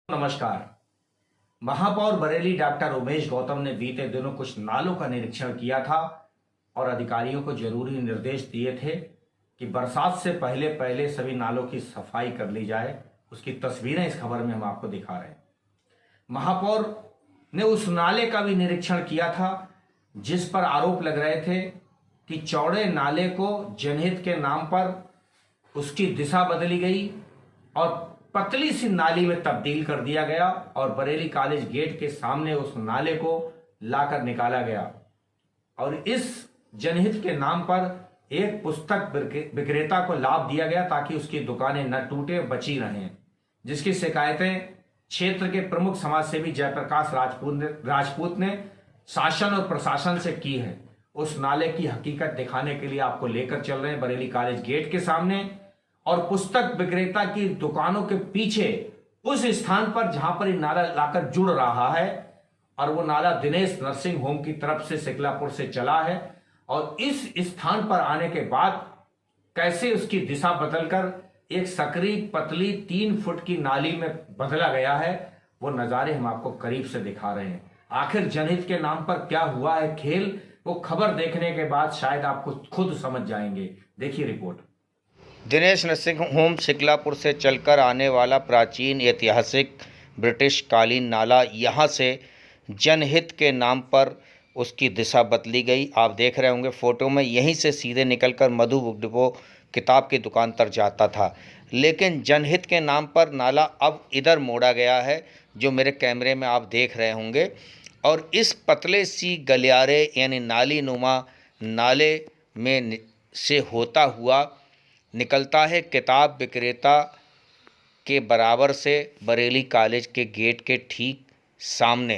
नमस्कार। महापौर बरेली डॉक्टर उमेश गौतम ने बीते दिनों कुछ नालों का निरीक्षण किया था और अधिकारियों को जरूरी निर्देश दिए थे कि बरसात से पहले पहले सभी नालों की सफाई कर ली जाए। उसकी तस्वीरें इस खबर में हम आपको दिखा रहे हैं। महापौर ने उस नाले का भी निरीक्षण किया था जिस पर आरोप लग रहे थे कि चौड़े नाले को जनहित के नाम पर उसकी दिशा बदली गई और पतली सी नाली में तब्दील कर दिया गया और बरेली कॉलेज गेट के सामने उस नाले को लाकर निकाला गया और इस जनहित के नाम पर एक पुस्तक विक्रेता को लाभ दिया गया ताकि उसकी दुकानें न टूटे, बची रहें, जिसकी शिकायतें क्षेत्र के प्रमुख समाजसेवी जयप्रकाश राजपूत ने शासन और प्रशासन से की है। उस नाले की हकीकत दिखाने के लिए आपको लेकर चल रहे हैं बरेली कॉलेज गेट के सामने और पुस्तक विक्रेता की दुकानों के पीछे उस स्थान पर जहां पर ये नाला लाकर जुड़ रहा है और वो नाला दिनेश नर्सिंग होम की तरफ से सिकलापुर से चला है और इस स्थान पर आने के बाद कैसे उसकी दिशा बदलकर एक सकरी पतली 3 फुट की नाली में बदला गया है, वो नजारे हम आपको करीब से दिखा रहे हैं। आखिर जनहित के नाम पर क्या हुआ है खेल, वो खबर देखने के बाद शायद आपको खुद समझ जाएंगे। देखिए report. Dinesh nursing home Sikalapur से चलकर आने वाला प्राचीन ऐतिहासिक ब्रिटिश कालीन नाला, यहाँ से जनहित के नाम पर उसकी दिशा बदली गई। आप देख रहे होंगे फ़ोटो में, यहीं से सीधे निकलकर मधु बुक डिपो किताब की दुकान तक जाता था, लेकिन जनहित के नाम पर नाला अब इधर मोड़ा गया है जो मेरे कैमरे में आप देख रहे होंगे। और इस पतले सी गलियारे यानी नाली नुमा नाले में से होता हुआ निकलता है किताब विक्रेता के बराबर से बरेली कॉलेज के गेट के ठीक सामने।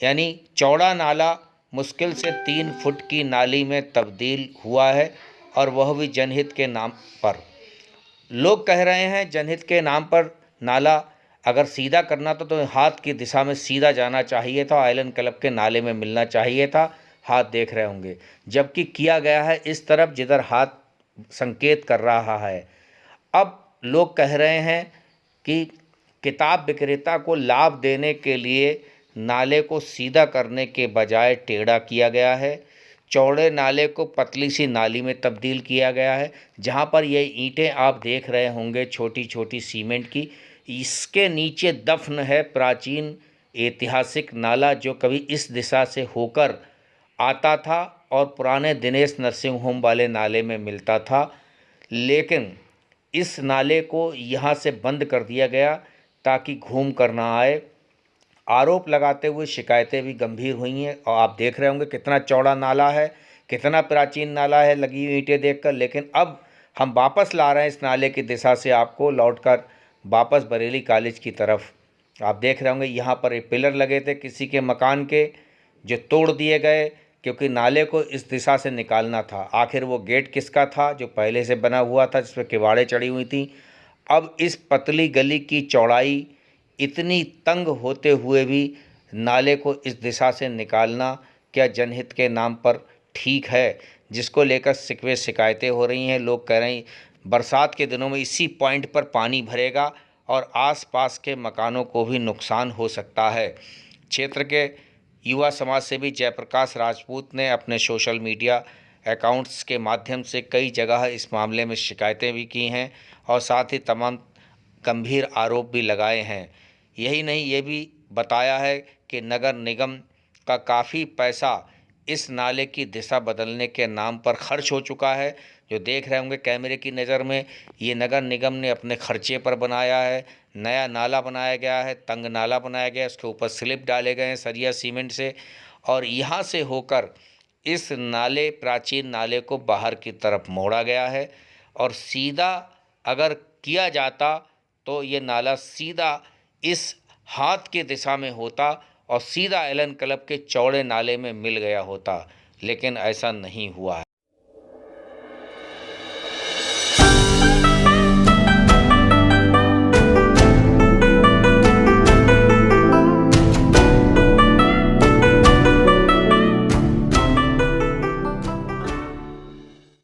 यानी चौड़ा नाला मुश्किल से 3 फुट की नाली में तब्दील हुआ है और वह भी जनहित के नाम पर। लोग कह रहे हैं जनहित के नाम पर नाला अगर सीधा करना तो हाथ की दिशा में सीधा जाना चाहिए था, आइलैंड क्लब के नाले में मिलना चाहिए था। हाथ देख रहे होंगे, जबकि किया गया है इस तरफ जिधर हाथ संकेत कर रहा है। अब लोग कह रहे हैं कि किताब विक्रेता को लाभ देने के लिए नाले को सीधा करने के बजाय टेढ़ा किया गया है। चौड़े नाले को पतली सी नाली में तब्दील किया गया है। जहां पर ये ईंटें आप देख रहे होंगे छोटी छोटी सीमेंट की, इसके नीचे दफन है प्राचीन ऐतिहासिक नाला जो कभी इस दिशा से होकर आता था और पुराने दिनेश नर्सिंग होम वाले नाले में मिलता था, लेकिन इस नाले को यहाँ से बंद कर दिया गया ताकि घूम कर ना आए। आरोप लगाते हुए शिकायतें भी गंभीर हुई हैं और आप देख रहे होंगे कितना चौड़ा नाला है, कितना प्राचीन नाला है लगी हुई ईंटें देखकर। लेकिन अब हम वापस ला रहे हैं इस नाले की दिशा से आपको लौटकर वापस बरेली कॉलेज की तरफ। आप देख रहे होंगे यहाँ पर एक पिलर लगे थे किसी के मकान के जो तोड़ दिए गए क्योंकि नाले को इस दिशा से निकालना था। आखिर वो गेट किसका था जो पहले से बना हुआ था जिस पर किवाड़ें चढ़ी हुई थी। अब इस पतली गली की चौड़ाई इतनी तंग होते हुए भी नाले को इस दिशा से निकालना क्या जनहित के नाम पर ठीक है, जिसको लेकर शिकवे शिकायतें हो रही हैं। लोग कह रहे हैं बरसात के दिनों में इसी पॉइंट पर पानी भरेगा और आसपास के मकानों को भी नुकसान हो सकता है। क्षेत्र के युवा समाज सेवी जयप्रकाश राजपूत ने अपने सोशल मीडिया अकाउंट्स के माध्यम से कई जगह इस मामले में शिकायतें भी की हैं और साथ ही तमाम गंभीर आरोप भी लगाए हैं। यही नहीं, ये भी बताया है कि नगर निगम का काफ़ी पैसा इस नाले की दिशा बदलने के नाम पर खर्च हो चुका है। जो देख रहे होंगे कैमरे की नज़र में, ये नगर निगम ने अपने खर्चे पर बनाया है। नया नाला बनाया गया है, तंग नाला बनाया गया है, उसके ऊपर स्लिप डाले गए हैं सरिया सीमेंट से और यहाँ से होकर इस नाले प्राचीन नाले को बाहर की तरफ मोड़ा गया है। और सीधा अगर किया जाता तो ये नाला सीधा इस हाथ की दिशा में होता और सीधा एलन क्लब के चौड़े नाले में मिल गया होता, लेकिन ऐसा नहीं हुआ है।